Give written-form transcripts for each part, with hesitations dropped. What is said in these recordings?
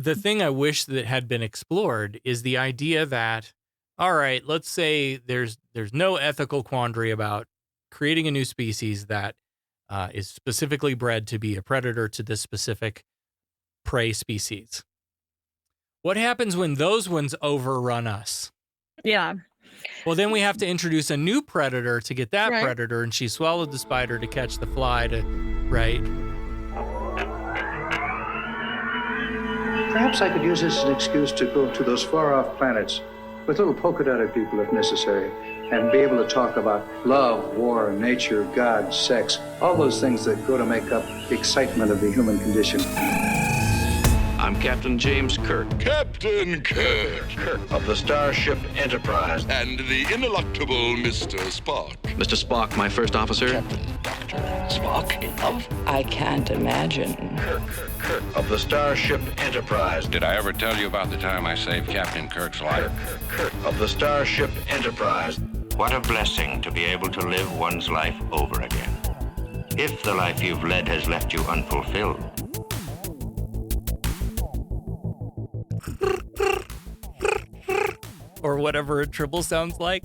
the thing I wish that had been explored is the idea that, all right, let's say there's no ethical quandary about creating a new species that is specifically bred to be a predator to this specific prey species. What happens when those ones overrun us? Yeah. Well, then we have to introduce a new predator to get that Right. predator, and she swallowed the spider to catch the fly right? Perhaps I could use this as an excuse to go to those far-off planets with little polka-dotted people if necessary, and be able to talk about love, war, nature, God, sex, all those things that go to make up the excitement of the human condition. I'm Captain James Kirk. Captain Kirk. Of the Starship Enterprise. And the ineluctable Mr. Spock. Mr. Spock, my first officer. Captain Dr. Spock of... I can't imagine. Kirk. Of the Starship Enterprise. Did I ever tell you about the time I saved Captain Kirk's life? Kirk. Of the Starship Enterprise. What a blessing to be able to live one's life over again. If the life you've led has left you unfulfilled. Or whatever a tribble sounds like.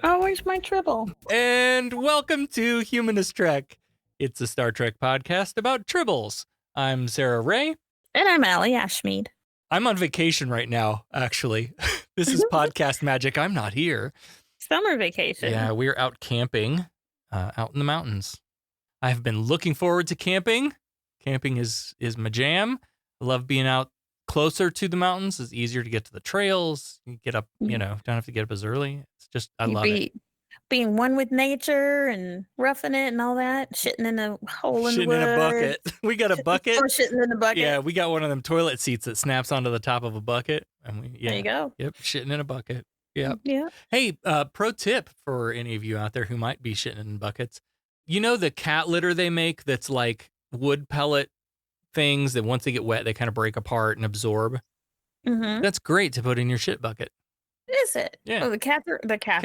Oh, where's my tribble? And welcome to Humanist Trek. It's a Star Trek podcast about tribbles. I'm Sarah Ray. And I'm Allie Ashmead. I'm on vacation right now, actually. This is podcast magic. I'm not here. Summer vacation. Yeah, we're out camping out in the mountains. I've been looking forward to camping. Camping is my jam. I love being out closer to the mountains. It's easier to get to the trails. You get up, don't have to get up as early. It's just, I love it. Being one with nature and roughing it and all that. Shitting in a hole in the woods. Shitting in a bucket. We got a bucket. Or shitting in a bucket. Yeah, we got one of them toilet seats that snaps onto the top of a bucket. And There you go. Yep, shitting in a bucket. Yep. Yeah. Hey, pro tip for any of you out there who might be shitting in buckets. You know the cat litter they make that's like wood pellet things that once they get wet, they kind of break apart and absorb? Mm-hmm. That's great to put in your shit bucket. Is it? Yeah. Oh, the cats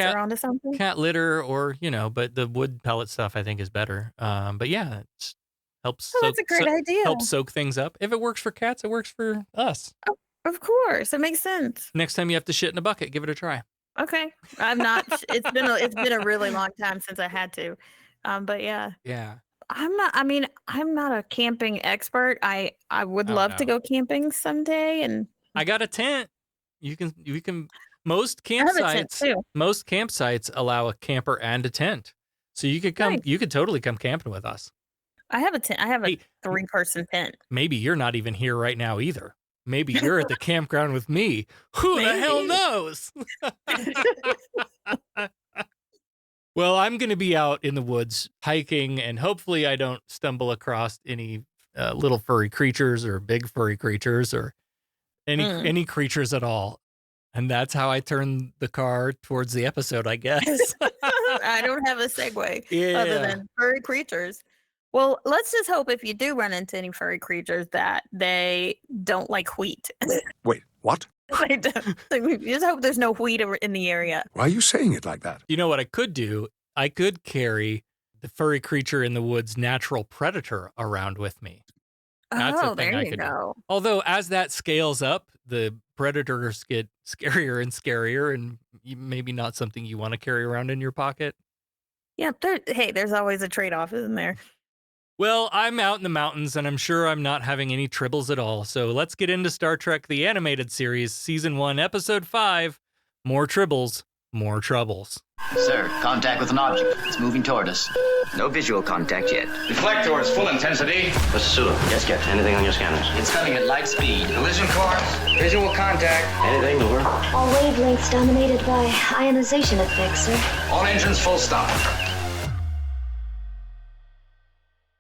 are onto something? Cat litter or, but the wood pellet stuff I think is better. But yeah, it helps. That's a great idea. Helps soak things up. If it works for cats, it works for us. Oh, of course. It makes sense. Next time you have to shit in a bucket, give it a try. Okay. I'm not, it's been a really long time since I had to. But yeah. Yeah. I'm not a camping expert. I would love to go camping someday, and I got a tent. You can most campsites allow a camper and a tent. So you could come, you could totally come camping with us. I have a tent. I have a 3-person tent. Maybe you're not even here right now either. Maybe you're at the campground with me. Who the hell knows? Well, I'm going to be out in the woods hiking, and hopefully I don't stumble across any little furry creatures or big furry creatures or any creatures at all. And that's how I turn the car towards the episode, I guess. I don't have a segue other than furry creatures. Well, let's just hope if you do run into any furry creatures that they don't like wheat. Wait, what? I don't. Just hope there's no wheat in the area. Why are you saying it like that? You know what I could do? I could carry the furry creature in the woods natural predator around with me. That's a thing there I you could go. do. Although as that scales up, the predators get scarier and scarier, and maybe not something you want to carry around in your pocket. Yeah, there's always a trade-off, isn't there? Well, I'm out in the mountains, and I'm sure I'm not having any tribbles at all. So let's get into Star Trek The Animated Series, Season 1, Episode 5, More Tribbles, More Troubles. Sir, contact with an object. It's moving toward us. No visual contact yet. Deflectors, full intensity. Mr. Sulu. Yes, Captain. Anything on your scanners? It's coming at light speed. Collision course. Visual contact. Anything, over? All wavelengths dominated by ionization effects, sir. All engines full stop.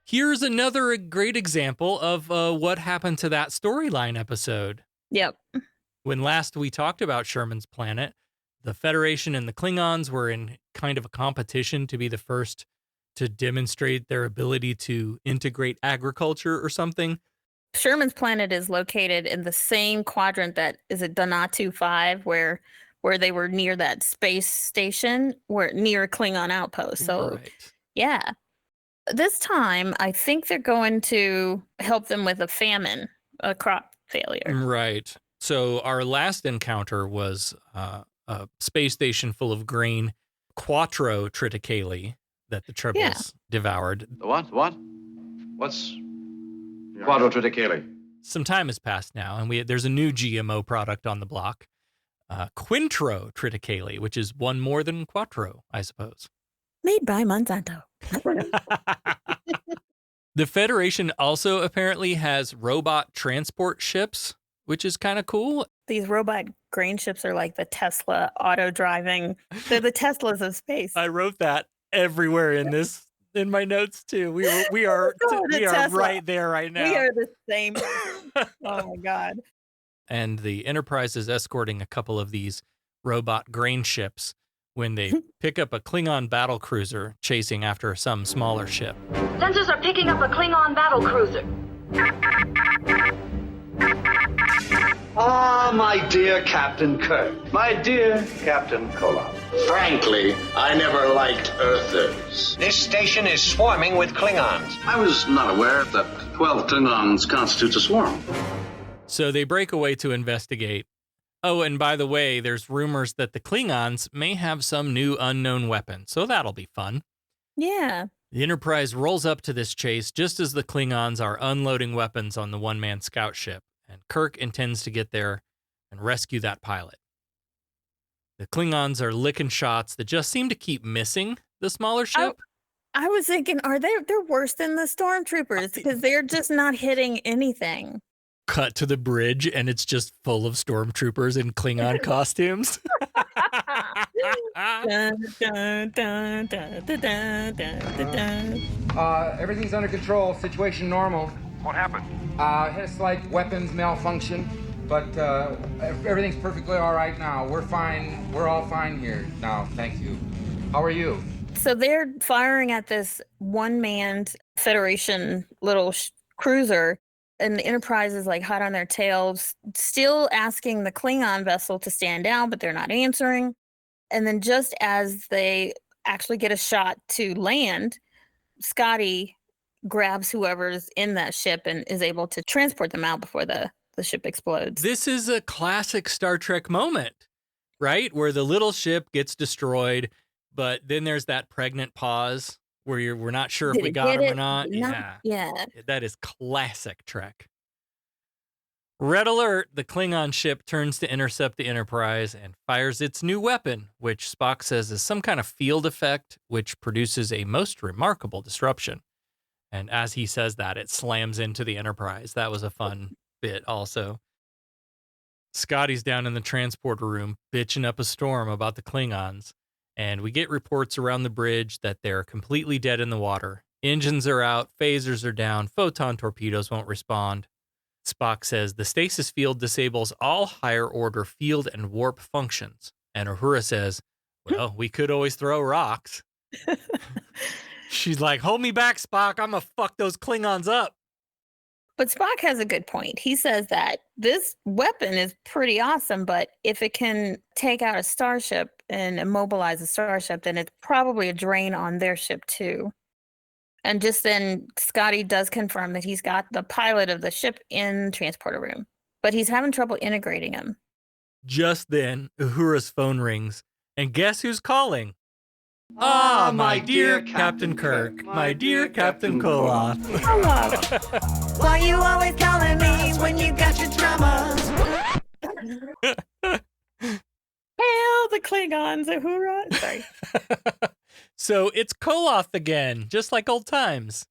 Here's another great example of what happened to that storyline episode. Yep. When last we talked about Sherman's planet, the Federation and the Klingons were in kind of a competition to be the first to demonstrate their ability to integrate agriculture or something. Sherman's planet is located in the same quadrant that is at Donatu 5, where they were near that space station, near a Klingon outpost. So, yeah. This time, I think they're going to help them with a famine a crop failure. Right. So our last encounter was a space station full of grain, quattro triticale, that the Tribbles devoured. The what? What? What's quadrotriticale? Some time has passed now, and there's a new GMO product on the block, quintro triticale, which is one more than quattro, I suppose. Made by Monsanto. The Federation also apparently has robot transport ships, which is kind of cool. These robot grain ships are like the Tesla auto-driving. They're the Teslas of space. I wrote that everywhere in my notes too. We are right there right now. We are the same. Oh my God. And the Enterprise is escorting a couple of these robot grain ships when they pick up a Klingon battle cruiser chasing after some smaller ship. Sensors are picking up a Klingon battle cruiser. Ah, my dear Captain Kirk. My dear Captain Koloff. Frankly, I never liked Earthers. This station is swarming with Klingons. I was not aware that 12 Klingons constitutes a swarm. So they break away to investigate. Oh, and by the way, there's rumors that the Klingons may have some new unknown weapon, so that'll be fun. Yeah. The Enterprise rolls up to this chase just as the Klingons are unloading weapons on the one-man scout ship, and Kirk intends to get there and rescue that pilot. The Klingons are licking shots that just seem to keep missing the smaller ship. I was thinking, they're worse than the stormtroopers because they're just not hitting anything. Cut to the bridge, and it's just full of stormtroopers in Klingon costumes. Everything's under control. Situation normal. What happened? Had a slight weapons malfunction, but everything's perfectly all right now. We're fine. We're all fine here now. Thank you. How are you? So they're firing at this one-manned Federation little cruiser. And the Enterprise is like hot on their tails, still asking the Klingon vessel to stand down, but they're not answering. And then just as they actually get a shot to land, Scotty grabs whoever's in that ship and is able to transport them out before the ship explodes. This is a classic Star Trek moment, right? Where the little ship gets destroyed, but then there's that pregnant pause where we're not sure if we got him or not. Yeah. That is classic Trek. Red alert, the Klingon ship turns to intercept the Enterprise and fires its new weapon, which Spock says is some kind of field effect, which produces a most remarkable disruption. And as he says that, it slams into the Enterprise. That was a fun bit also. Scotty's down in the transporter room, bitching up a storm about the Klingons. And we get reports around the bridge that they're completely dead in the water. Engines are out, phasers are down, photon torpedoes won't respond. Spock says the stasis field disables all higher order field and warp functions. And Uhura says, well, we could always throw rocks. She's like, hold me back, Spock. I'm going to fuck those Klingons up. But Spock has a good point. He says that this weapon is pretty awesome, but if it can take out a starship and immobilize a starship, then it's probably a drain on their ship too. And just then, Scotty does confirm that he's got the pilot of the ship in the transporter room, but he's having trouble integrating him. Just then, Uhura's phone rings, and guess who's calling? Ah, my dear Captain Kirk, my dear Captain Koloff. Hello. Why you always calling me when you got your dramas? Hail the Klingons, Uhura. Sorry. So it's Koloff again, just like old times.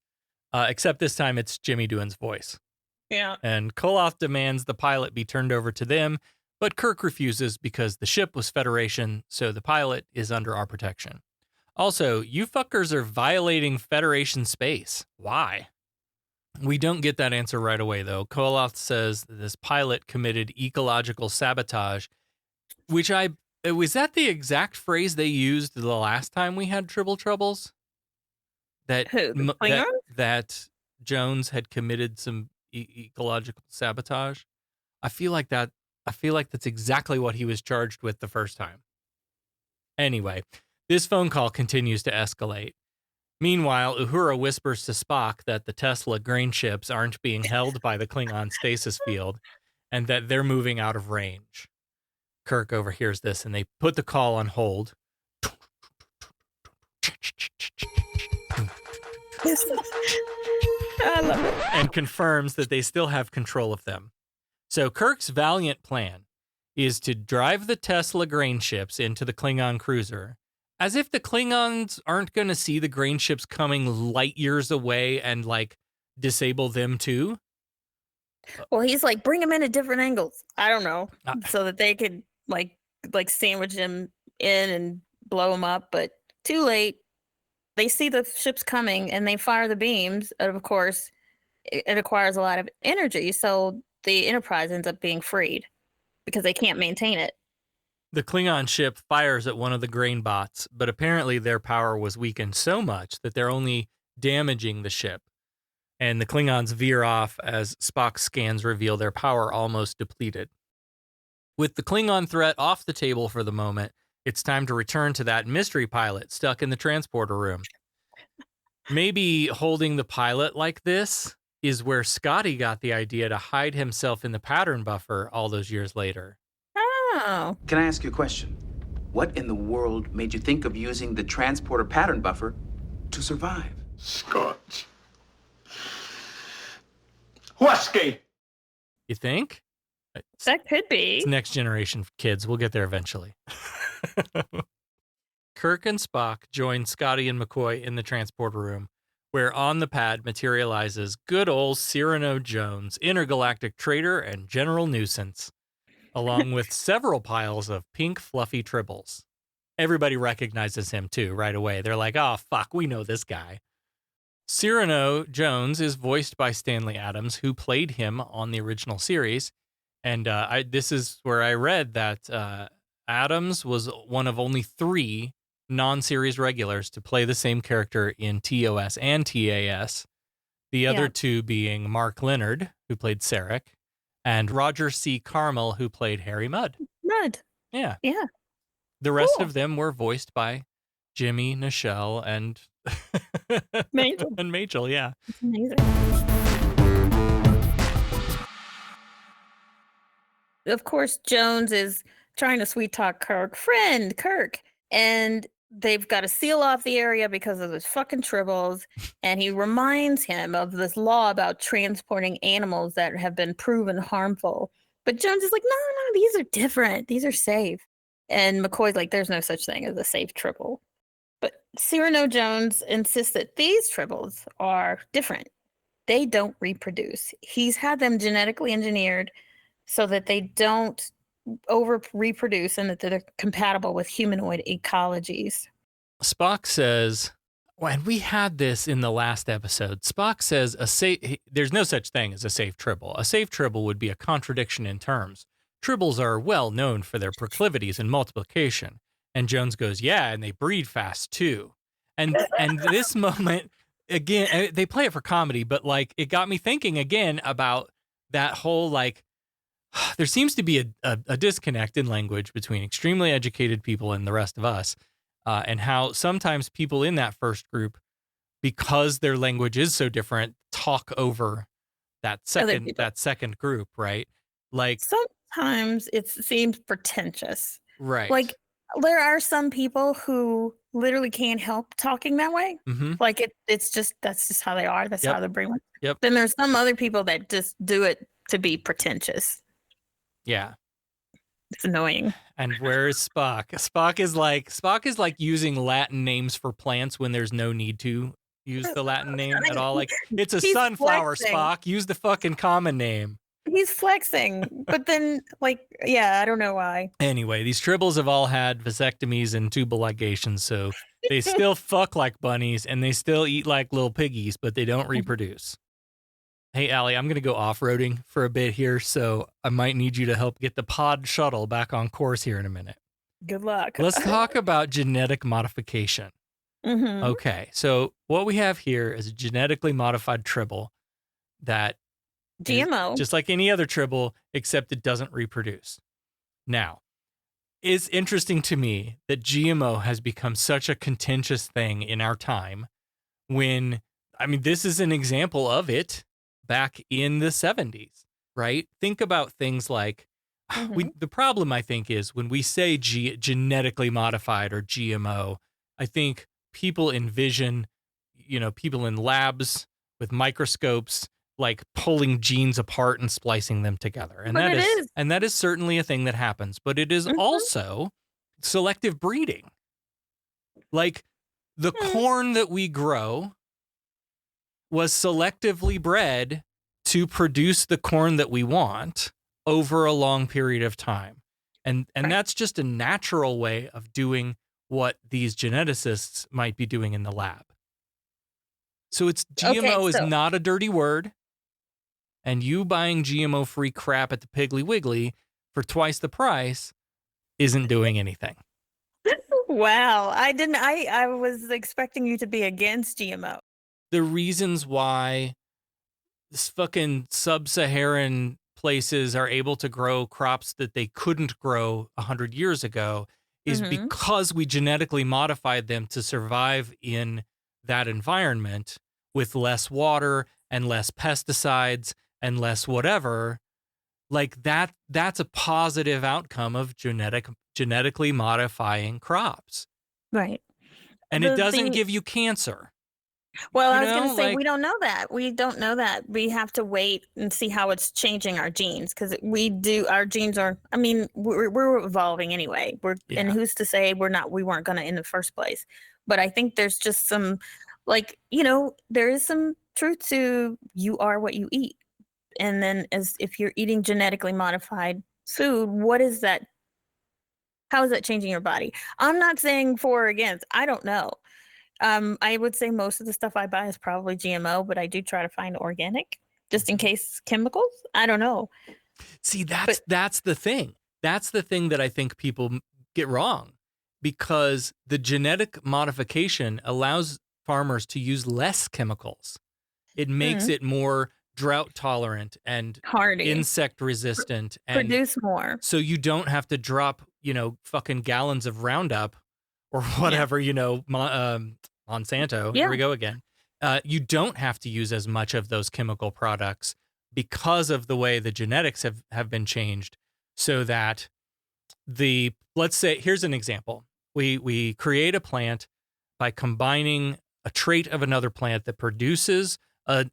Except this time it's Jimmy Doohan's voice. Yeah. And Koloff demands the pilot be turned over to them, but Kirk refuses because the ship was Federation, so the pilot is under our protection. Also, you fuckers are violating Federation space. Why? We don't get that answer right away, though. Koloff says this pilot committed ecological sabotage, which was that the exact phrase they used the last time we had Troubles? That Who? The Klingons? that Jones had committed some ecological sabotage. I feel like that's exactly what he was charged with the first time. Anyway, this phone call continues to escalate. Meanwhile, Uhura whispers to Spock that the Tesla grain ships aren't being held by the Klingon stasis field and that they're moving out of range. Kirk overhears this and they put the call on hold. I love it. And confirms that they still have control of them. So Kirk's valiant plan is to drive the Tesla grain ships into the Klingon cruiser, as if the Klingons aren't going to see the grain ships coming light years away and, like, disable them too. Well, he's like, bring them in at different angles. I don't know, so that they could like sandwich them in and blow them up. But too late. They see the ships coming and they fire the beams. And of course, it requires a lot of energy. So the Enterprise ends up being freed because they can't maintain it. The Klingon ship fires at one of the grain bots, but apparently their power was weakened so much that they're only damaging the ship. And the Klingons veer off as Spock's scans reveal their power almost depleted. With the Klingon threat off the table for the moment, it's time to return to that mystery pilot stuck in the transporter room. Maybe holding the pilot like this is where Scotty got the idea to hide himself in the pattern buffer all those years later. Oh. Can I ask you a question? What in the world made you think of using the transporter pattern buffer to survive? Scott. Whiskey! You think? That could be. It's next generation kids. We'll get there eventually. Kirk and Spock join Scotty and McCoy in the transporter room, where on the pad materializes good old Cyrano Jones, intergalactic traitor and general nuisance, along with several piles of pink fluffy tribbles. Everybody recognizes him too right away. They're like, oh, fuck, we know this guy. Cyrano Jones is voiced by Stanley Adams, who played him on the original series. And this is where I read that Adams was one of only 3 non-series regulars to play the same character in TOS and TAS. The other 2 being Mark Leonard, who played Sarek, and Roger C. Carmel, who played Harry Mudd. Mudd. Yeah. Yeah. The rest of them were voiced by Jimmy, Nichelle, and Majel. and Majel, yeah. It's amazing. Of course, Jones is trying to sweet talk Kirk, and they've got to seal off the area because of those fucking tribbles. And he reminds him of this law about transporting animals that have been proven harmful. But Jones is like, no, these are different. These are safe. And McCoy's like, there's no such thing as a safe tribble. But Cyrano Jones insists that these tribbles are different. They don't reproduce. He's had them genetically engineered so that they don't over reproduce and that they're compatible with humanoid ecologies. Spock says, and we had this in the last episode, Spock says there's no such thing as a safe tribble. A safe tribble would be a contradiction in terms. Tribbles are well known for their proclivities in multiplication. And Jones goes, yeah, and they breed fast too. And this moment, again, they play it for comedy, but like it got me thinking again about that whole like, there seems to be a disconnect in language between extremely educated people and the rest of us, and how sometimes people in that first group, because their language is so different, talk over that second group, right? Like sometimes it seems pretentious, right? Like there are some people who literally can't help talking that way. Mm-hmm. Like that's just how they are. That's how they're brain works. Yep. Then there's some other people that just do it to be pretentious. Yeah. It's annoying. And where is Spock? Spock is like using Latin names for plants when there's no need to use the Latin name at all. Like it's a sunflower, flexing. Spock. Use the fucking common name. He's flexing, but then I don't know why. Anyway, these tribbles have all had vasectomies and tubal ligations, so they still fuck like bunnies and they still eat like little piggies, but they don't reproduce. Hey, Allie, I'm going to go off-roading for a bit here, so I might need you to help get the pod shuttle back on course here in a minute. Good luck. Let's talk about genetic modification. Mm-hmm. Okay, so what we have here is a genetically modified tribble that GMO. Just like any other tribble, except it doesn't reproduce. Now, it's interesting to me that GMO has become such a contentious thing in our time This is an example of it back in the 70s, right? Think about things like, the problem, I think, is when we say genetically modified or GMO, I think people envision, people in labs with microscopes, like pulling genes apart and splicing them together. And that is certainly a thing that happens, but it is also selective breeding. Like the corn that we grow was selectively bred to produce the corn that we want over a long period of time. And that's just a natural way of doing what these geneticists might be doing in the lab. So GMO is not a dirty word. And you buying GMO-free crap at the Piggly Wiggly for twice the price isn't doing anything. Wow. I was expecting you to be against GMO. The reasons why this fucking sub-Saharan places are able to grow crops that they couldn't grow 100 years ago is because we genetically modified them to survive in that environment with less water and less pesticides and less whatever. Like that's a positive outcome of genetically modifying crops. Right. And it doesn't give you cancer. Well, I was going to say, we don't know that. We don't know that. We have to wait and see how it's changing our genes, because our genes are, we're evolving anyway. And who's to say we weren't going to in the first place. But I think there's just some, there is some truth to you are what you eat. And then if you're eating genetically modified food, what is that? How is that changing your body? I'm not saying for or against. I don't know. I would say most of the stuff I buy is probably GMO, but I do try to find organic just in case chemicals. I don't know. See, that's the thing. That's the thing that I think people get wrong, because the genetic modification allows farmers to use less chemicals. It makes it more drought tolerant and hardy, insect resistant, and produce more. So you don't have to drop, fucking gallons of Roundup or whatever, Monsanto, here we go again. You don't have to use as much of those chemical products because of the way the genetics have been changed, so that let's say, here's an example. We create a plant by combining a trait of another plant that produces odor.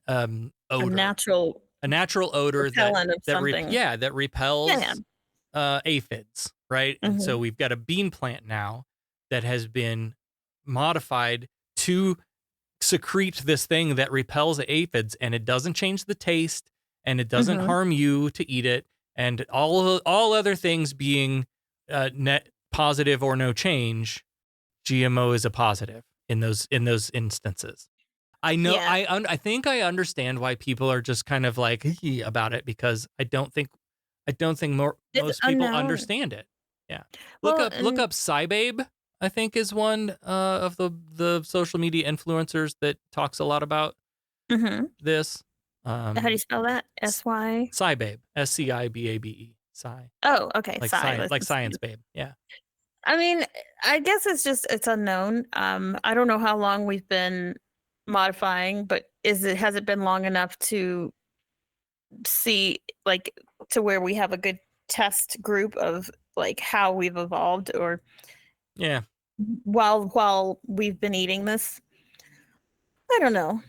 A natural odor that repels aphids, right? And so we've got a bean plant now that has been modified to secrete this thing that repels aphids, and it doesn't change the taste, and it doesn't harm you to eat it, and all other things being net positive or no change, GMO is a positive in those instances. I know. I think I understand why people are just kind of like about it, because I don't think most people understand it. Yeah. Look up SciBabe, I think, is one of the social media influencers that talks a lot about this. How do you spell that? SY? SciBabe. SCIBABE. Sci. Oh, okay. Like science, like Science Babe. Yeah. I guess it's unknown. I don't know how long we've been modifying, but has it been long enough to see, like, to where we have a good test group of like how we've evolved, or while we've been eating this? I don't know.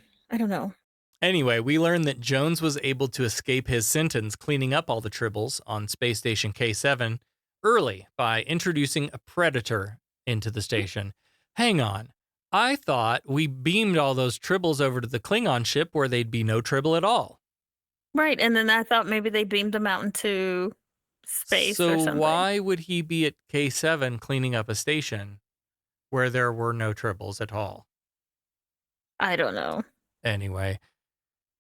Anyway, we learned that Jones was able to escape his sentence cleaning up all the tribbles on Space Station K7 early by introducing a predator into the station. Hang on. I thought we beamed all those tribbles over to the Klingon ship where they'd be no tribble at all. Right, and then I thought maybe they beamed them out into space or something. So why would he be at K7 cleaning up a station where there were no tribbles at all? I don't know. Anyway,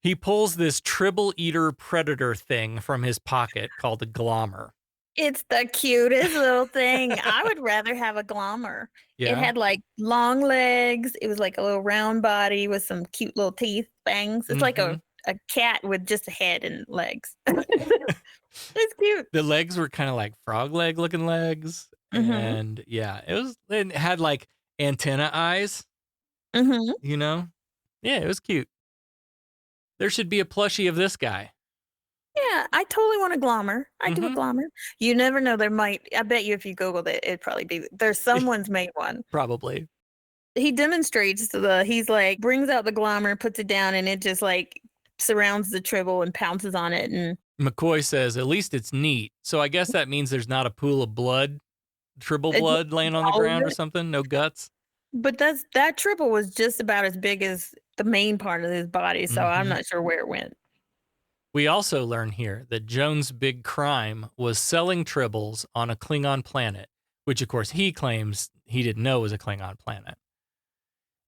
he pulls this tribble eater predator thing from his pocket called a glommer. It's the cutest little thing. I would rather have a glommer. Yeah. It had like long legs. It was like a little round body with some cute little teeth, fangs. It's like a cat with just a head and legs. It's cute. The legs were kind of like frog leg looking legs. And it had like antenna eyes, you know? Yeah, it was cute. There should be a plushie of this guy. Yeah, I totally want a glommer. I do a glommer. You never know. There might, I bet you if you Googled it, it'd probably be, there's someone's made one. Probably. He demonstrates he's like, brings out the glommer, puts it down, and it just like surrounds the tribble and pounces on it. And McCoy says, at least it's neat. So I guess that means there's not a pool of blood, tribble blood laying on the ground or something? No guts? But that tribble was just about as big as the main part of his body, so I'm not sure where it went. We also learn here that Jones' big crime was selling tribbles on a Klingon planet, which of course he claims he didn't know was a Klingon planet.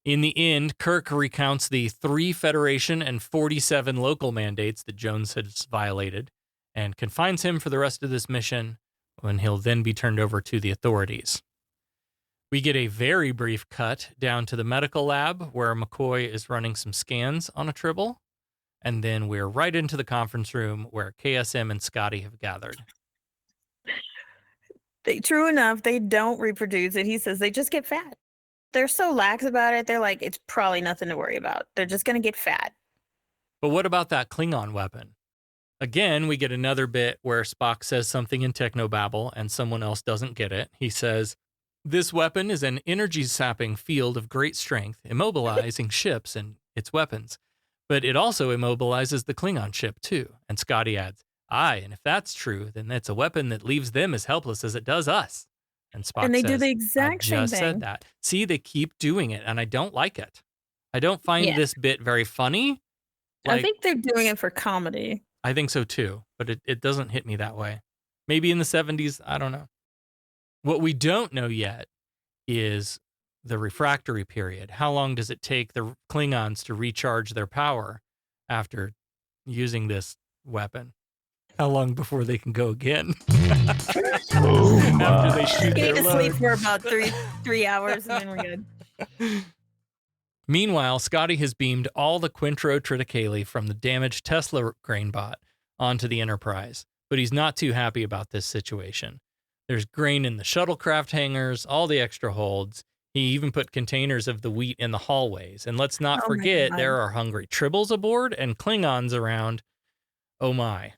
In the end, Kirk recounts the 3 Federation and 47 local mandates that Jones has violated and confines him for the rest of this mission, when he'll then be turned over to the authorities. We get a very brief cut down to the medical lab where McCoy is running some scans on a tribble. And then we're right into the conference room where KSM and Scotty have gathered. True enough, they don't reproduce it. He says they just get fat. They're so lax about it. They're like, it's probably nothing to worry about. They're just going to get fat. But what about that Klingon weapon? Again, we get another bit where Spock says something in technobabble and someone else doesn't get it. He says, this weapon is an energy-sapping field of great strength, immobilizing ships and its weapons. But it also immobilizes the Klingon ship, too. And Scotty adds, aye, and if that's true, then it's a weapon that leaves them as helpless as it does us. And Spock and they says, do the exact same thing. I just said that. See, they keep doing it, and I don't like it. I don't find this bit very funny. I think they're doing it for comedy. I think so, too. But it doesn't hit me that way. Maybe in the 70s, I don't know. What we don't know yet is the refractory period. How long does it take the Klingons to recharge their power after using this weapon? How long before they can go again? After they shoot their load. load. Sleep for about three hours and then we're good. Meanwhile, Scotty has beamed all the Quintro Triticale from the damaged Tesla grain bot onto the Enterprise, but he's not too happy about this situation. There's grain in the shuttlecraft hangars, all the extra holds. He even put containers of the wheat in the hallways. And let's not forget, there are hungry tribbles aboard and Klingons around. Oh my.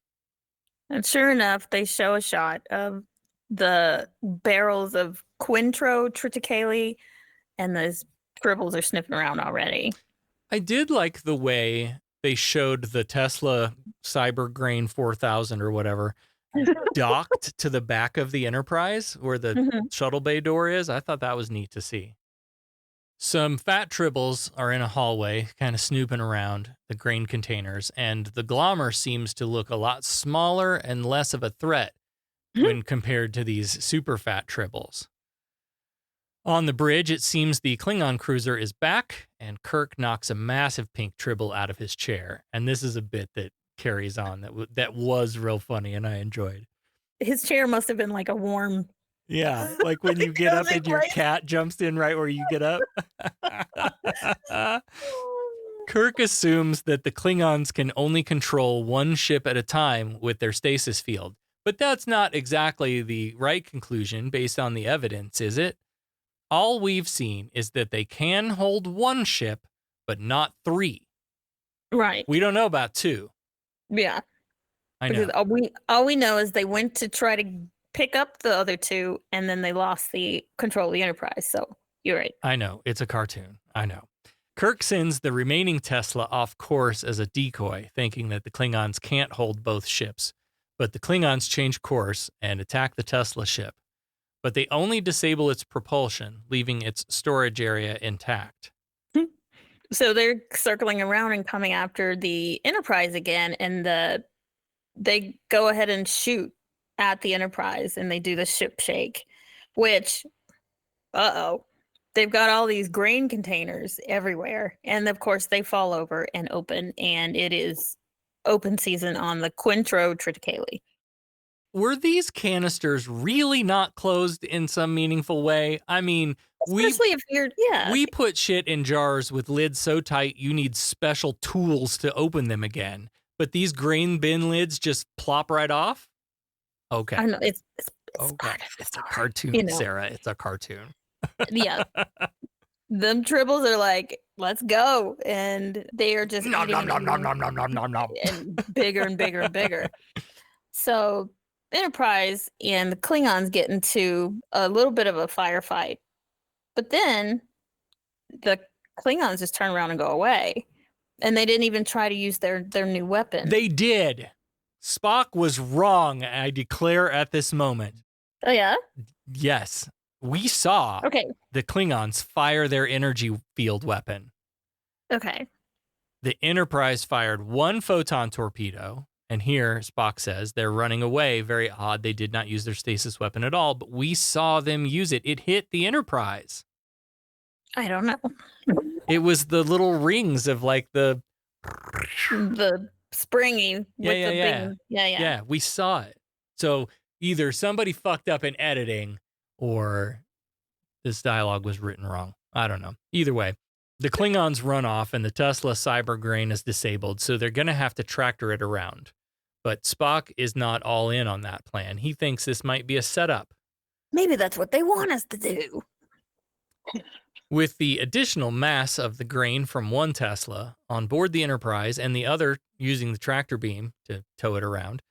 And sure enough, they show a shot of the barrels of Quintro Triticale, and those tribbles are sniffing around already. I did like the way they showed the Tesla Cyber Grain 4000 or whatever docked to the back of the Enterprise where the shuttle bay door is. I thought that was neat to see. Some fat tribbles are in a hallway, kind of snooping around the grain containers, and the glommer seems to look a lot smaller and less of a threat when compared to these super fat tribbles. On the bridge, it seems the Klingon cruiser is back, and Kirk knocks a massive pink tribble out of his chair. And this is a bit that carries on that was real funny, and I enjoyed. His chair must have been like a warm. Yeah, like when you get up and your cat jumps in right where you get up. Kirk assumes that the Klingons can only control one ship at a time with their stasis field. But that's not exactly the right conclusion based on the evidence, is it? All we've seen is that they can hold one ship, but not 3. Right. We don't know about 2. Yeah. I know. Because all we know is they went to try to pick up the other 2, and then they lost the control of the Enterprise. So you're right. I know. It's a cartoon. I know. Kirk sends the remaining Tesla off course as a decoy, thinking that the Klingons can't hold both ships. But the Klingons change course and attack the Tesla ship. But they only disable its propulsion, leaving its storage area intact. So they're circling around and coming after the Enterprise again, and they go ahead and shoot at the Enterprise, and they do the ship shake, which, they've got all these grain containers everywhere. And of course, they fall over and open, and it is open season on the Quintro Triticale. Were these canisters really not closed in some meaningful way? I mean, especially if you're, we put shit in jars with lids so tight you need special tools to open them again. But these grain bin lids just plop right off? Okay. I know, it's okay. It's a cartoon, you know. Sarah. It's a cartoon. Yeah. them tribbles are like, let's go. And they are just Nom, eating nom, and nom, nom, eating nom, nom, nom, nom, nom. and bigger and bigger and bigger. So Enterprise and the Klingons get into a little bit of a firefight. But then the Klingons just turn around and go away. And they didn't even try to use their new weapon. They did. Spock was wrong, I declare at this moment. Oh, yeah? Yes. We saw the Klingons fire their energy field weapon. Okay. The Enterprise fired one photon torpedo, and here Spock says they're running away. Very odd. They did not use their stasis weapon at all, but we saw them use it. It hit the Enterprise. I don't know. It was the little rings of like the springy with the beam. Yeah, we saw it. So either somebody fucked up in editing or this dialogue was written wrong. I don't know. Either way, the Klingons run off and the Tesla cyber grain is disabled, so they're going to have to tractor it around. But Spock is not all in on that plan. He thinks this might be a setup. Maybe that's what they want us to do. With the additional mass of the grain from one Tesla on board the Enterprise and the other using the tractor beam to tow it around,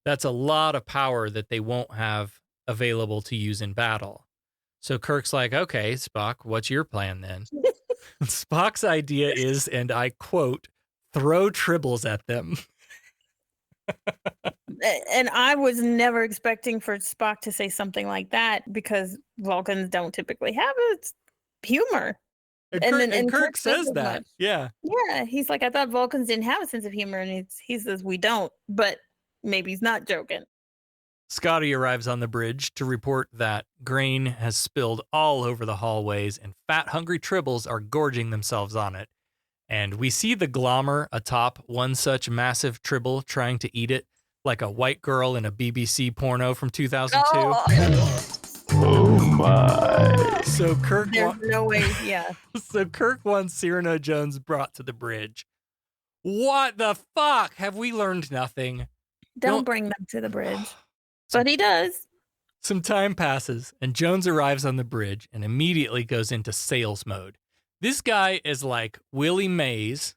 that's a lot of power that they won't have available to use in battle. So Kirk's like, okay, Spock, what's your plan then? Spock's idea is, and I quote, throw tribbles at them. And I was never expecting for Spock to say something like that because Vulcans don't typically have it. Humor. And Kirk says that. Yeah. Yeah. He's like, I thought Vulcans didn't have a sense of humor. And he says, we don't, but maybe he's not joking. Scotty arrives on the bridge to report that grain has spilled all over the hallways and fat, hungry tribbles are gorging themselves on it. And we see the glommer atop one such massive tribble trying to eat it like a white girl in a BBC porno from 2002. Oh my. So Kirk There's no way, yeah. So Kirk wants Cyrano Jones brought to the bridge. What the fuck? Have we learned nothing? Don't bring them to the bridge. But he does. Some time passes, and Jones arrives on the bridge and immediately goes into sales mode. This guy is like Willie Mays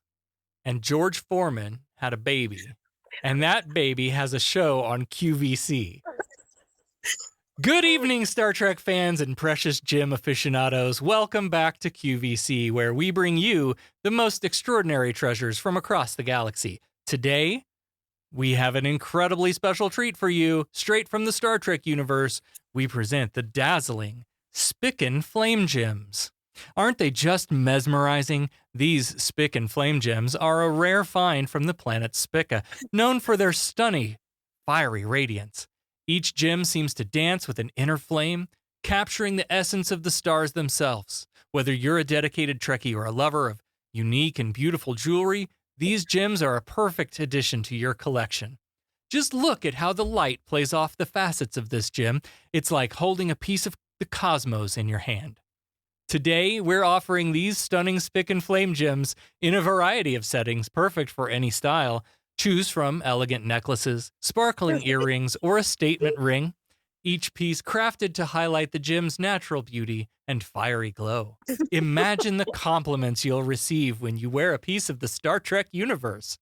and George Foreman had a baby, and that baby has a show on QVC. Good evening, Star Trek fans and precious Jim aficionados. Welcome back to QVC, where we bring you the most extraordinary treasures from across the galaxy. Today, we have an incredibly special treat for you. Straight from the Star Trek universe, we present the dazzling Spican Flame Gems. Aren't they just mesmerizing? These Spican Flame Gems are a rare find from the planet Spica, known for their stunning, fiery radiance. Each gem seems to dance with an inner flame, capturing the essence of the stars themselves. Whether you're a dedicated Trekkie or a lover of unique and beautiful jewelry, these gems are a perfect addition to your collection. Just look at how the light plays off the facets of this gem. It's like holding a piece of the cosmos in your hand. Today, we're offering these stunning Spican Flame Gems in a variety of settings, perfect for any style. Choose from elegant necklaces, sparkling earrings, or a statement ring, each piece crafted to highlight the gem's natural beauty and fiery glow. Imagine the compliments you'll receive when you wear a piece of the Star Trek universe.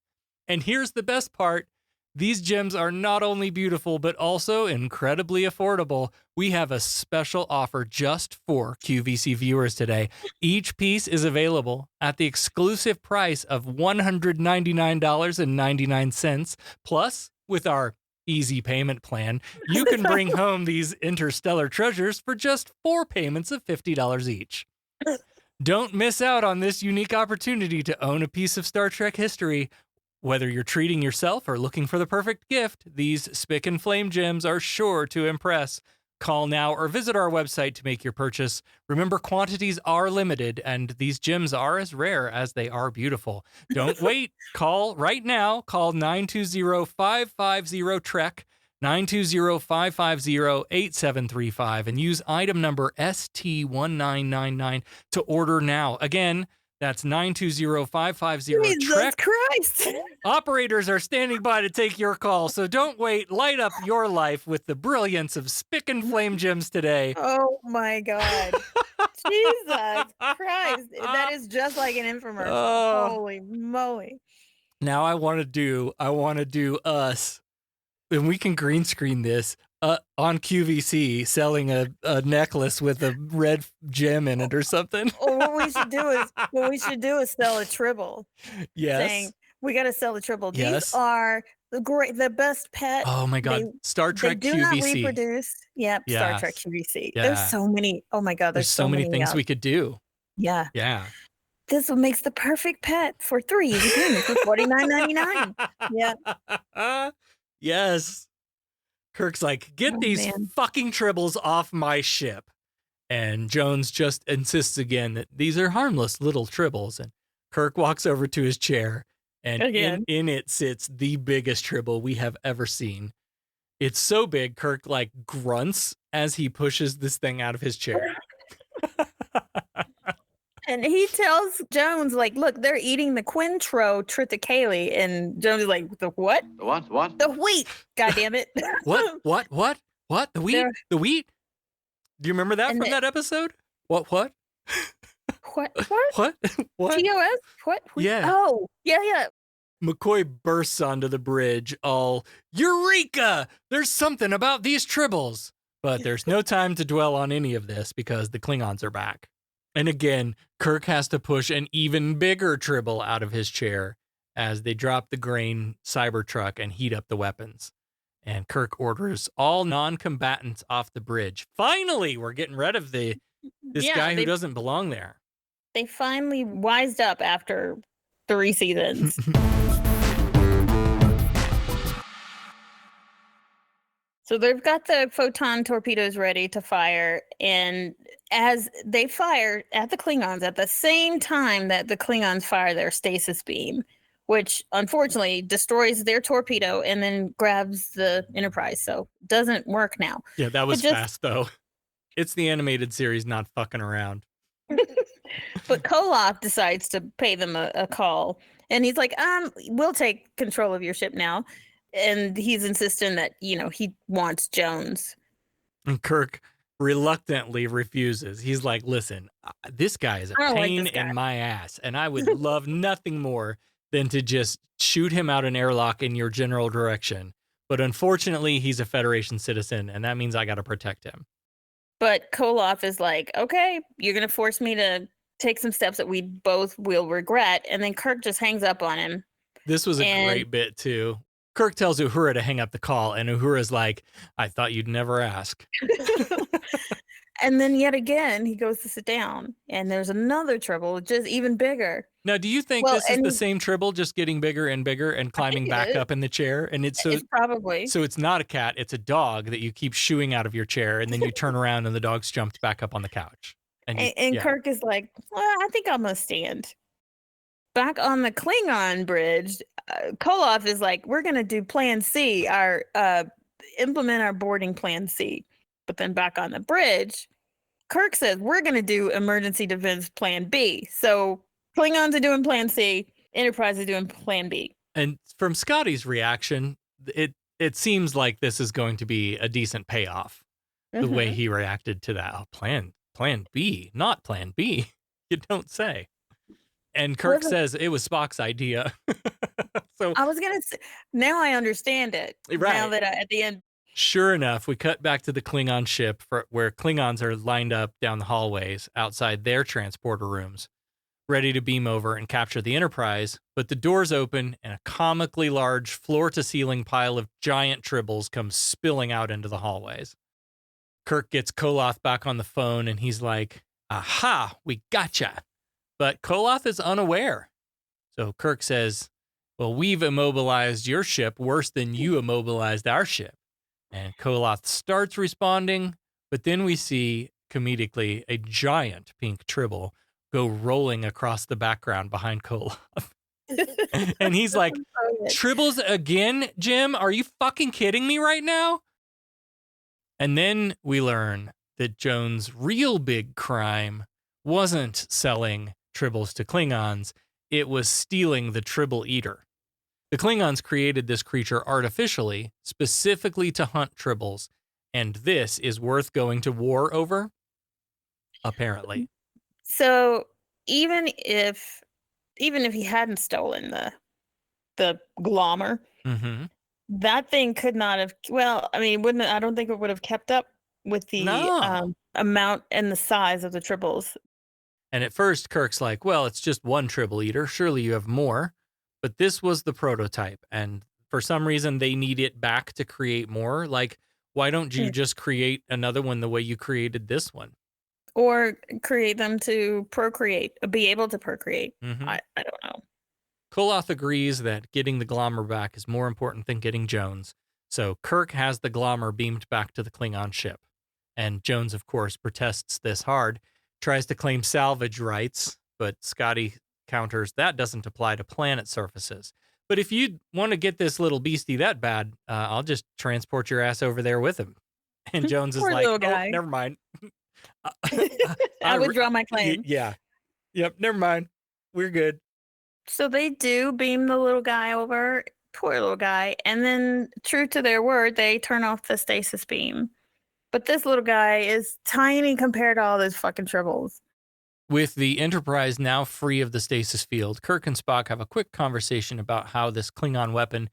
And here's the best part. These gems are not only beautiful, but also incredibly affordable. We have a special offer just for QVC viewers today. Each piece is available at the exclusive price of $199.99. Plus, with our easy payment plan, you can bring home these interstellar treasures for just 4 payments of $50 each. Don't miss out on this unique opportunity to own a piece of Star Trek history. Whether you're treating yourself or looking for the perfect gift, these Spican Flame Gems are sure to impress. Call now or visit our website to make your purchase. Remember, quantities are limited, and these gems are as rare as they are beautiful. Don't wait. Call right now. Call 920-550-TREK, 920-550-8735, and use item number ST.1999 to order now. Again, that's 920-550-TREK. Jesus Christ. Operators are standing by to take your call, so don't wait. Light up your life with the brilliance of Spican Flame Gems today. Oh my God. Jesus Christ. That is just like an infomercial. Oh. Holy moly. Now I want to do us, and we can green screen this on QVC selling a necklace with a red gem in it or something. Or what we should do is sell a tribble. Yes. Saying we got to sell the tribble. Yes. These are the best pet. Oh my God. Star Trek they do QVC. not reproduce. Yep. Yes. Star Trek QVC. Yeah. There's so many. Oh my God. There's so many things we could do. Yeah. Yeah. This makes the perfect pet for 3 easy payments for $49.99. Yeah. Yes. Kirk's like, get these fucking tribbles off my ship. And Jones just insists again that these are harmless little tribbles. And Kirk walks over to his chair, and in it sits the biggest tribble we have ever seen. It's so big, Kirk like grunts as he pushes this thing out of his chair. And he tells Jones, like, look, they're eating the Quintro triticale. And Jones is like, the what? The what? What? The wheat. God damn it. What? The wheat? The wheat? Do you remember that from that episode? What? What? What? TOS? What? Yeah. Oh, yeah. McCoy bursts onto the bridge all, Eureka! There's something about these tribbles. But there's no time to dwell on any of this because the Klingons are back. And again, Kirk has to push an even bigger tribble out of his chair as they drop the grain Cybertruck and heat up the weapons. And Kirk orders all non-combatants off the bridge. Finally, we're getting rid of this guy who doesn't belong there. They finally wised up after 3 seasons. So they've got the photon torpedoes ready to fire, and as they fire at the Klingons at the same time that the Klingons fire their stasis beam, which unfortunately destroys their torpedo and then grabs the Enterprise, so it doesn't work now. Yeah, that was fast, though. It's the animated series not fucking around. But Koloth decides to pay them a call, and he's like, we'll take control of your ship now. And he's insisting that, he wants Jones. And Kirk reluctantly refuses. He's like, listen, this guy is a pain in my ass, and I would love nothing more than to just shoot him out an airlock in your general direction. But unfortunately, he's a Federation citizen, and that means I got to protect him. But Koloth is like, okay, you're going to force me to take some steps that we both will regret. And then Kirk just hangs up on him. This was a great bit, too. Kirk tells Uhura to hang up the call, and Uhura's like, I thought you'd never ask. And then yet again, he goes to sit down, and there's another tribble, just even bigger. Now, do you think this is the same tribble, just getting bigger and bigger and climbing back up in the chair? And it's probably. So it's not a cat, it's a dog that you keep shooing out of your chair, and then you turn around and the dog's jumped back up on the couch. And Kirk is like, well, I think I'm going to stand. Back on the Klingon bridge, Koloth is like, we're going to do plan C, implement our boarding plan C. But then back on the bridge, Kirk says, we're going to do emergency defense plan B. So Klingons are doing plan C, Enterprise is doing plan B. And from Scotty's reaction, it seems like this is going to be a decent payoff. The way he reacted to that. Oh, plan B, not plan B. You don't say. And Kirk says it was Spock's idea. So I was going to say, now I understand it. Right. Now that at the end. Sure enough, we cut back to the Klingon ship where Klingons are lined up down the hallways outside their transporter rooms, ready to beam over and capture the Enterprise. But the doors open and a comically large floor-to-ceiling pile of giant tribbles comes spilling out into the hallways. Kirk gets Koloth back on the phone, and he's like, aha, we gotcha. But Koloth is unaware. So Kirk says, well, we've immobilized your ship worse than you immobilized our ship. And Koloth starts responding, but then we see, comedically, a giant pink tribble go rolling across the background behind Koloth. And he's like, tribbles again, Jim? Are you fucking kidding me right now? And then we learn that Jones' real big crime wasn't selling tribbles to Klingons, it was stealing the tribble eater. The Klingons created this creature artificially, specifically to hunt tribbles, and this is worth going to war over? apparently. So even if he hadn't stolen the glommer, Mm-hmm. that thing could not have. Well, I mean, wouldn't I don't think it would have kept up with the No. amount and the size of the tribbles. And at first, Kirk's like, well, it's just one tribble eater. Surely you have more. But this was the prototype. And for some reason, they need it back to create more. Like, why don't you just create another one the way you created this one? Or create them to procreate, be able to procreate. Mm-hmm. I don't know. Koloth agrees that getting the glommer back is more important than getting Jones. So Kirk has the glommer beamed back to the Klingon ship. And Jones, of course, protests this hard, tries to claim salvage rights, but Scotty counters that doesn't apply to planet surfaces. But if you want to get this little beastie that bad, I'll just transport your ass over there with him. And Jones is Poor like, little oh, guy. never mind. I withdraw my claim. Yeah. Yep, never mind. We're good. So they do beam the little guy over, poor little guy, and then, true to their word, they turn off the stasis beam. But this little guy is tiny compared to all those fucking tribbles. With the Enterprise now free of the stasis field, Kirk and Spock have a quick conversation about how this Klingon weapon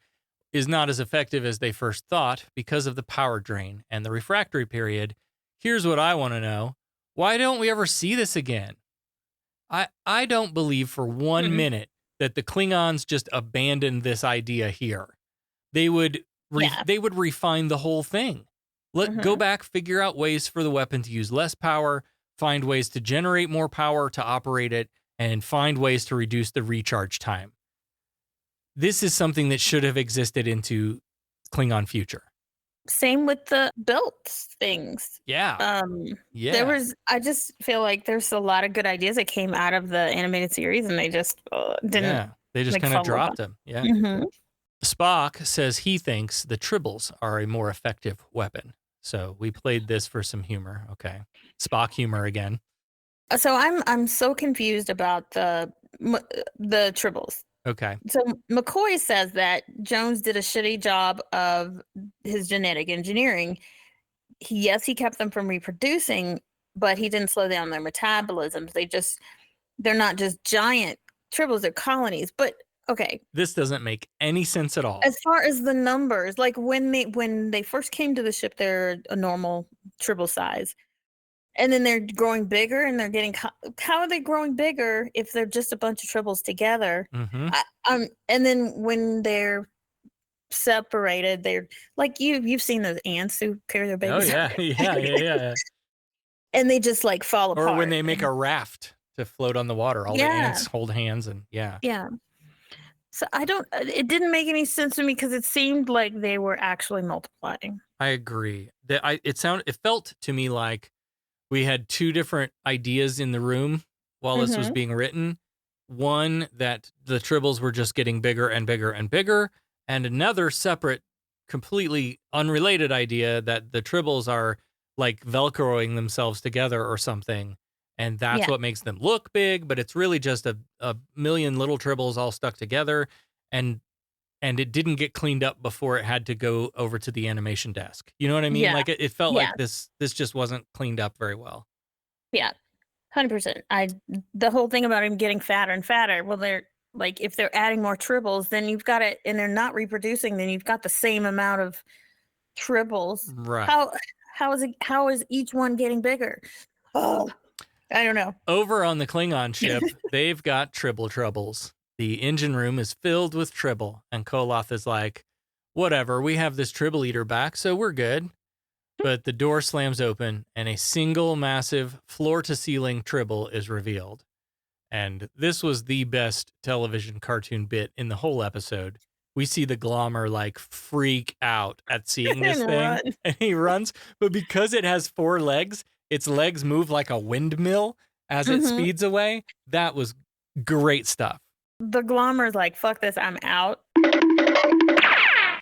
is not as effective as they first thought because of the power drain and the refractory period. Here's what I want to know. Why don't we ever see this again? I don't believe for 1 minute that the Klingons just abandoned this idea here. They would refine the whole thing. Go back, figure out ways for the weapon to use less power, find ways to generate more power to operate it, and find ways to reduce the recharge time. This is something that should have existed into Klingon future. Same with the built things. Yeah. I just feel like there's a lot of good ideas that came out of the animated series, and they just didn't. Yeah, they just kind of dropped them. Yeah. Mm-hmm. Spock says he thinks the tribbles are a more effective weapon. So we played this for some humor. Okay. Spock humor again. So I'm so confused about the tribbles. Okay. So McCoy says that Jones did a shitty job of his genetic engineering. He kept them from reproducing, but he didn't slow down their metabolisms. They're not just giant tribbles, they're colonies. But okay. This doesn't make any sense at all. As far as the numbers, like when they first came to the ship, they're a normal tribble size. And then they're growing bigger, and they're getting. How are they growing bigger if they're just a bunch of tribbles together? Mm-hmm. And then when they're separated, they're like you've seen those ants who carry their babies. Oh yeah. And they just like fall apart. Or when they make a raft to float on the water, all the ants hold hands and yeah. So it didn't make any sense to me because it seemed like they were actually multiplying. I agree. It felt to me like we had two different ideas in the room while this was being written. One, that the tribbles were just getting bigger and bigger and bigger, and another separate, completely unrelated idea that the tribbles are like Velcroing themselves together or something, and that's what makes them look big, but it's really just a million little tribbles all stuck together, and it didn't get cleaned up before it had to go over to the animation desk. You know what I mean? Yeah. Like it felt like this just wasn't cleaned up very well. Yeah, 100%. The whole thing about him getting fatter and fatter. Well, they're like, if they're adding more tribbles, then you've got it, and they're not reproducing, then you've got the same amount of tribbles. Right. How is each one getting bigger? Oh, I don't know. Over on the Klingon ship, they've got tribble troubles. The engine room is filled with tribble, and Koloth is like, whatever, we have this tribble eater back, so we're good. But the door slams open, and a single massive floor-to-ceiling tribble is revealed. And this was the best television cartoon bit in the whole episode. We see the glommer like freak out at seeing this thing, and he runs. But because it has 4 legs, its legs move like a windmill as it speeds away. That was great stuff. The glommer's like, fuck this, I'm out.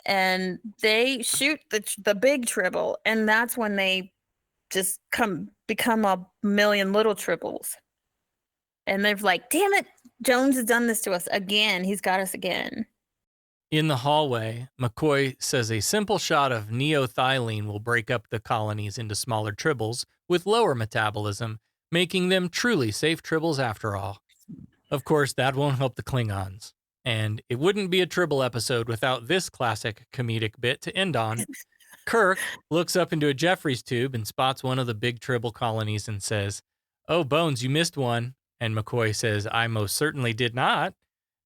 And they shoot the big tribble, and that's when they just become a million little tribbles. And they're like, damn it, Jones has done this to us again. He's got us again. In the hallway, McCoy says a simple shot of neothylene will break up the colonies into smaller tribbles with lower metabolism, making them truly safe tribbles after all. Of course, that won't help the Klingons. And it wouldn't be a Tribble episode without this classic comedic bit to end on. Kirk looks up into a Jeffries tube and spots one of the big Tribble colonies and says, "Oh, Bones, you missed one." And McCoy says, "I most certainly did not."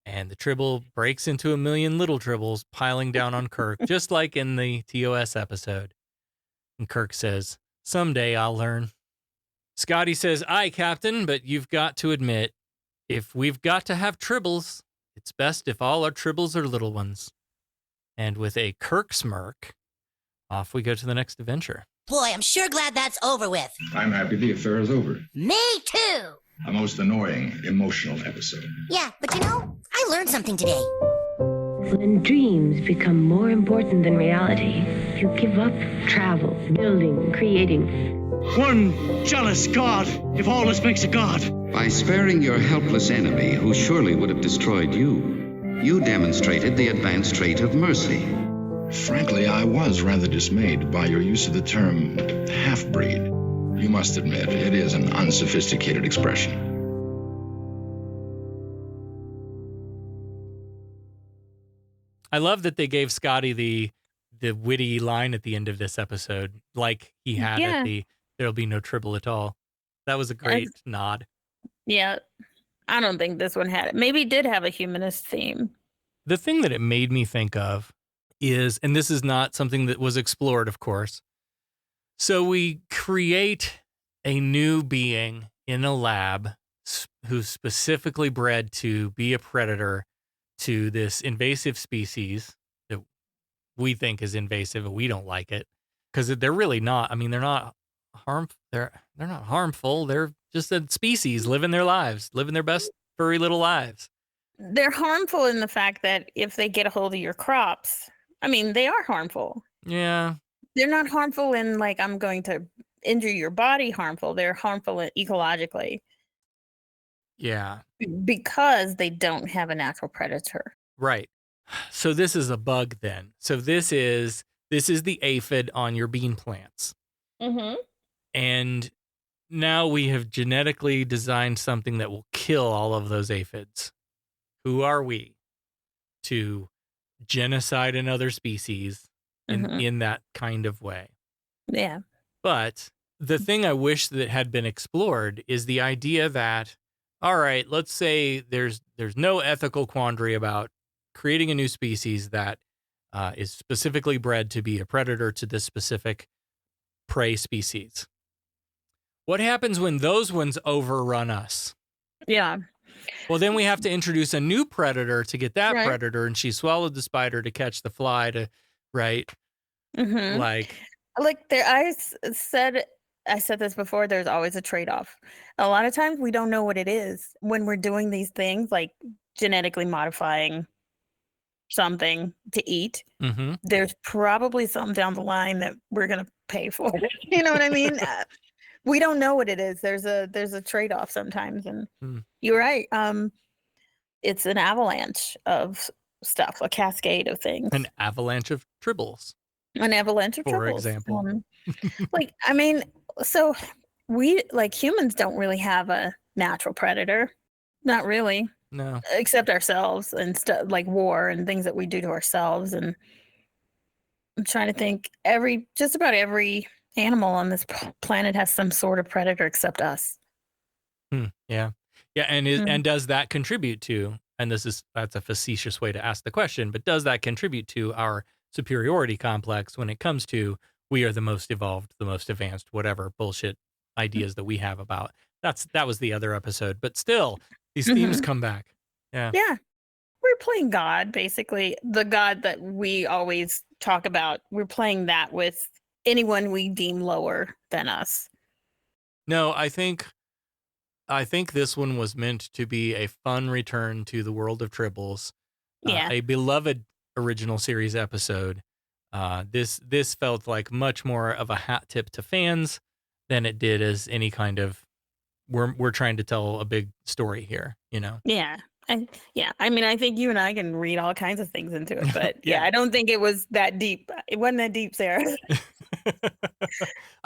And the Tribble breaks into a million little Tribbles piling down on Kirk, just like in the TOS episode. And Kirk says, "Someday I'll learn." Scotty says, "Aye, Captain, but you've got to admit, if we've got to have Tribbles, it's best if all our Tribbles are little ones." And with a Kirk smirk, off we go to the next adventure. Boy, I'm sure glad that's over with. I'm happy the affair is over. Me too. A most annoying, emotional episode. Yeah, but you know, I learned something today. When dreams become more important than reality, you give up travel, building, creating. One jealous god, if all this makes a god. By sparing your helpless enemy, who surely would have destroyed you, you demonstrated the advanced trait of mercy. Frankly, I was rather dismayed by your use of the term half-breed. You must admit, it is an unsophisticated expression. I love that they gave Scotty the witty line at the end of this episode, like he had at the "There'll be no Tribble at all." That was a great nod. Yeah. I don't think this one had it. Maybe it did have a humanist theme. The thing that it made me think of is, and this is not something that was explored, of course. So we create a new being in a lab who's specifically bred to be a predator to this invasive species that we think is invasive and we don't like it because they're really not. I mean, they're not they're not harmful. They're just a species living their lives, living their best furry little lives. They're harmful in the fact that if they get a hold of your crops, I mean, they are harmful. Yeah. They're not harmful in like, I'm going to injure your body harmful. They're harmful ecologically. Yeah. Because they don't have a natural predator. Right. So this is a bug then. So this is the aphid on your bean plants. Mm-hmm. And now we have genetically designed something that will kill all of those aphids. Who are we to genocide another species in that kind of way? Yeah. But the thing I wish that had been explored is the idea that, all right, let's say there's no ethical quandary about creating a new species that is specifically bred to be a predator to this specific prey species. What happens when those ones overrun us? Yeah. Well, then we have to introduce a new predator to get that predator, and she swallowed the spider to catch the fly to, right? Mm-hmm. Like there, I said this before, there's always a trade-off. A lot of times we don't know what it is when we're doing these things, like genetically modifying something to eat. Mm-hmm. There's probably something down the line that we're going to pay for. You know what I mean? We don't know what it is. There's a trade-off sometimes. And you're right. It's an avalanche of stuff, a cascade of things. An avalanche of tribbles. An avalanche of tribbles. For example. Like, I mean, so we, like humans, don't really have a natural predator. Not really. No. Except ourselves and stuff like war and things that we do to ourselves. And I'm trying to think, just about every animal on this planet has some sort of predator except us. Yeah. Yeah. And does that contribute to, and that's a facetious way to ask the question, but does that contribute to our superiority complex when it comes to we are the most evolved, the most advanced, whatever bullshit ideas that we have about that was the other episode, but still these themes come back. Yeah. Yeah. We're playing God, basically the God that we always talk about. We're playing that with anyone we deem lower than us. No, I think this one was meant to be a fun return to the world of Tribbles. Yeah. A beloved original series episode. This felt like much more of a hat tip to fans than it did as any kind of we're trying to tell a big story here, you know? Yeah. And yeah, I mean, I think you and I can read all kinds of things into it, but yeah, I don't think it was that deep. It wasn't that deep, Sarah.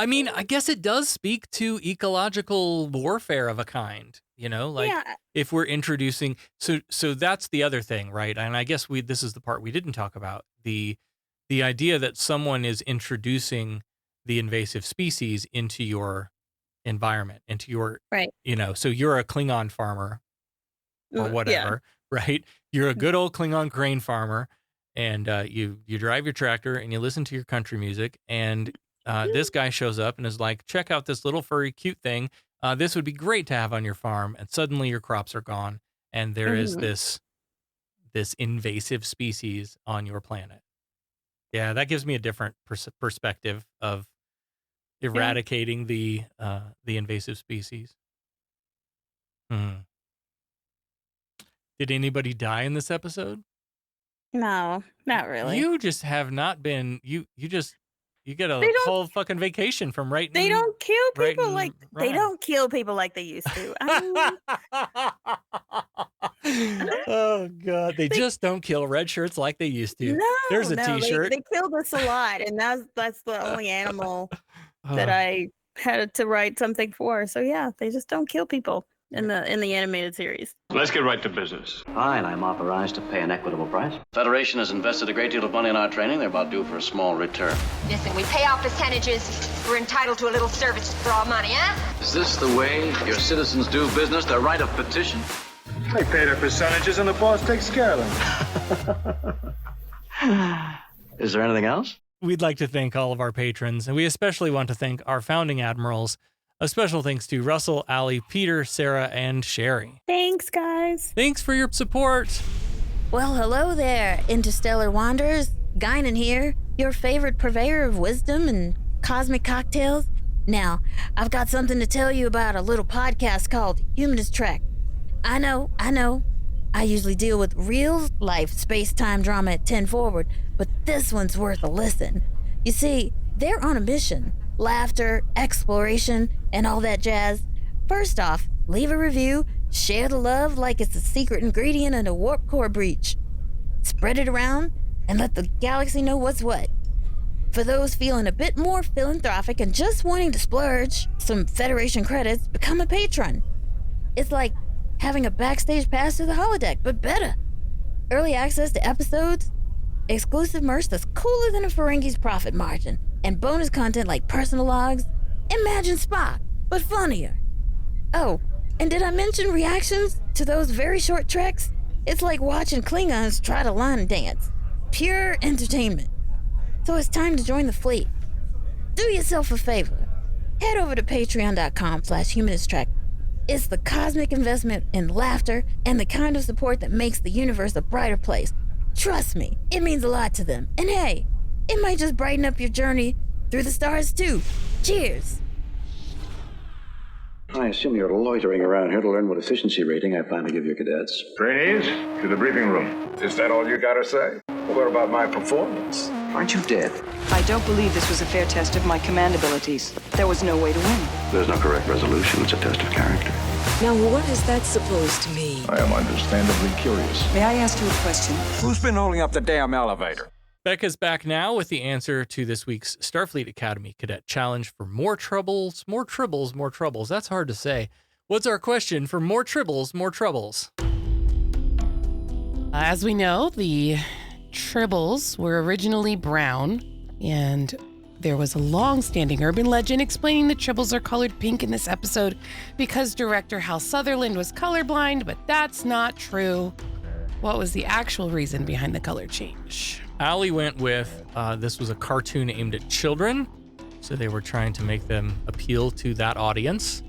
I mean, I guess it does speak to ecological warfare of a kind, if we're introducing, so that's the other thing, right? And I guess this is the part we didn't talk about, the idea that someone is introducing the invasive species into your environment, into your, right. So you're a Klingon farmer or whatever, right? You're a good old Klingon grain farmer, and you drive your tractor and you listen to your country music, and this guy shows up and is like, check out this little furry cute thing. This would be great to have on your farm. And suddenly your crops are gone, and there is this invasive species on your planet. Yeah, that gives me a different perspective of eradicating the invasive species. Did anybody die in this episode? No, not really. You just have not been. You get a whole fucking vacation from writing. They don't kill people like wrong. they don't kill people like they used to. Oh God, they just don't kill red shirts like they used to. No, there's a T-shirt. They killed us a lot, and that's the only animal that I had to write something for. So yeah, they just don't kill people in the animated series. Let's get right to business. Fine, I'm authorized to pay an equitable price. Federation has invested a great deal of money in our training. They're about due for a small return. Listen, we pay off percentages. We're entitled to a little service for our money, huh? Is this the way your citizens do business? Their right of petition? They pay their percentages and the boss takes care of them. Is there anything else? We'd like to thank all of our patrons, and we especially want to thank our founding admirals. A special thanks to Russell, Allie, Peter, Sarah, and Sherry. Thanks, guys. Thanks for your support. Well, hello there, interstellar wanderers. Guinan here, your favorite purveyor of wisdom and cosmic cocktails. Now, I've got something to tell you about a little podcast called Humanist Trek. I know. I usually deal with real-life space-time drama at 10 Forward, but this one's worth a listen. You see, they're on a mission. Laughter, exploration, and all that jazz. First off, leave a review, share the love like it's a secret ingredient in a warp core breach. Spread it around, and let the galaxy know what's what. For those feeling a bit more philanthropic and just wanting to splurge some Federation credits, become a patron. It's like having a backstage pass to the holodeck, but better. Early access to episodes, exclusive merch that's cooler than a Ferengi's profit margin, and bonus content like personal logs. Imagine Spock, but funnier. Oh, and did I mention reactions to those very short treks? It's like watching Klingons try to line dance. Pure entertainment. So it's time to join the fleet. Do yourself a favor. Head over to patreon.com/humanisttrek. It's the cosmic investment in laughter and the kind of support that makes the universe a brighter place. Trust me, it means a lot to them. And hey, it might just brighten up your journey through the stars too. Cheers. I assume you're loitering around here to learn what efficiency rating I plan to give your cadets. Trainees, to the briefing room. Is that all you gotta say? What about my performance? Aren't you dead? I don't believe this was a fair test of my command abilities. There was no way to win. There's no correct resolution. It's a test of character. Now, what is that supposed to mean? I am understandably curious. May I ask you a question? Who's been holding up the damn elevator? Becca's back now with the answer to this week's Starfleet Academy Cadet Challenge for more troubles, more tribbles, more troubles. That's hard to say. What's our question for more tribbles, more troubles? As we know, the tribbles were originally brown, and there was a long-standing urban legend explaining the tribbles are colored pink in this episode because director Hal Sutherland was colorblind, but that's not true. What was the actual reason behind the color change? Allie went with, this was a cartoon aimed at children, so they were trying to make them appeal to that audience.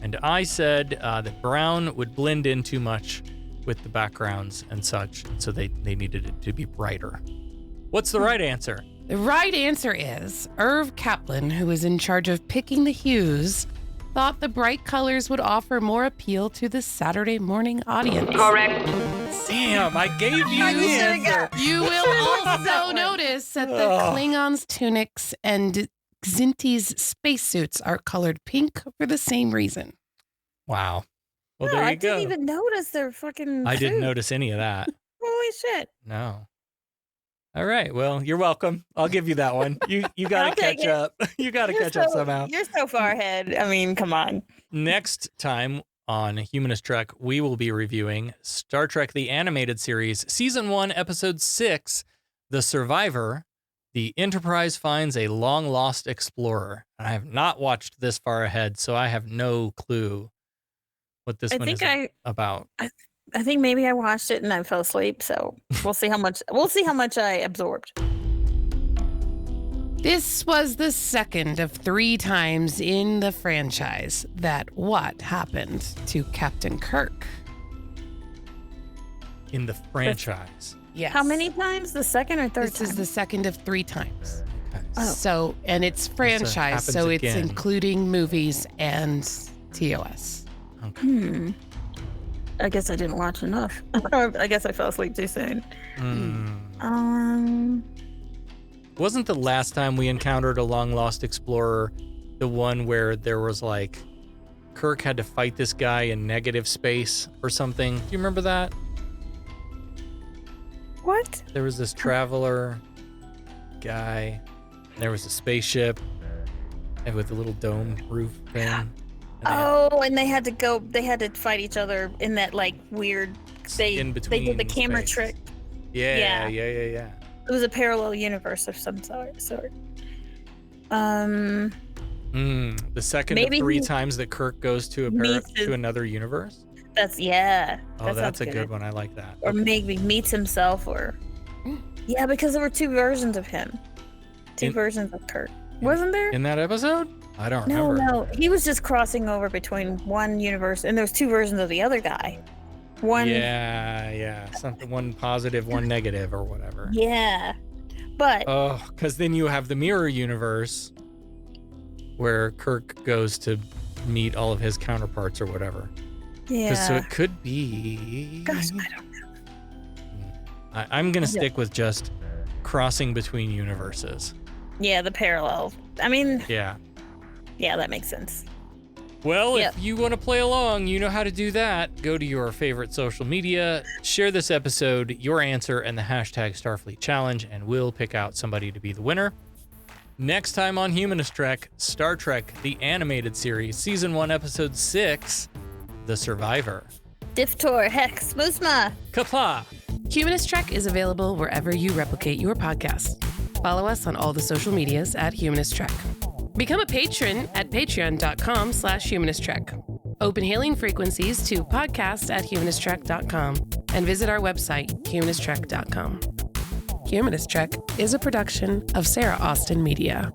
And I said that brown would blend in too much with the backgrounds and such, so they needed it to be brighter. What's the right answer? The right answer is Irv Kaplan, who was in charge of picking the hues, thought the bright colors would offer more appeal to the Saturday morning audience. Correct. Damn, I gave you the answer. You will also notice that the Klingons' tunics and Xinti's spacesuits are colored pink for the same reason. Wow. Well, No, there you I go. didn't even notice their fucking I didn't suit. notice any of that. Holy shit. No. All right. Well, you're welcome. I'll give you that one. You got to catch up. You got to catch up somehow. You're so far ahead. I mean, come on. Next time on Humanist Trek, we will be reviewing Star Trek the Animated Series, Season 1, Episode 6, The Survivor. The Enterprise finds a long-lost explorer. I have not watched this far ahead, so I have no clue what this one is about. I think maybe I watched it and I fell asleep, so we'll see how much I absorbed. This was the second of 3 times in the franchise that what happened to Captain Kirk? In the franchise? Yes. How many times? The second or third time? This is the second of 3 times. Okay. Oh. So, and it's franchise, so it's again. including movies and TOS. Okay. I guess I didn't watch enough. I guess I fell asleep too soon. Wasn't the last time we encountered a long-lost explorer the one where there was like Kirk had to fight this guy in negative space or something? Do you remember that? What? There was this traveler guy. There was a spaceship and with a little dome roof thing. And they had to fight each other in that like weird they did the camera space. trick. Yeah. It was a parallel universe of some sort. The second of 3 times that Kirk goes to to another universe? That's That's a good one. I like that. Or maybe meets himself yeah, because there were 2 versions of him. 2 versions of Kirk. Wasn't there? In that episode? I don't remember. No. He was just crossing over between one universe and there's 2 versions of the other guy. Yeah. Something, one positive, one negative or whatever. Yeah. But because then you have the mirror universe where Kirk goes to meet all of his counterparts or whatever. Yeah. So it could be. Gosh, I don't know. I'm going to stick with just crossing between universes. Yeah, the parallel. I mean. Yeah, that makes sense. Well, if you want to play along, you know how to do that. Go to your favorite social media, share this episode, your answer, and the hashtag Starfleet Challenge, and we'll pick out somebody to be the winner. Next time on Humanist Trek, Star Trek the Animated Series, Season 1, Episode 6, The Survivor. Diftor, Hex, Moosma. Kapla. Humanist Trek is available wherever you replicate your podcast. Follow us on all the social medias at Humanist Trek. Become a patron at patreon.com/humanisttrek. Open hailing frequencies to podcast@humanisttrek.com and visit our website, humanisttrek.com. Humanist Trek is a production of Sarah Austin Media.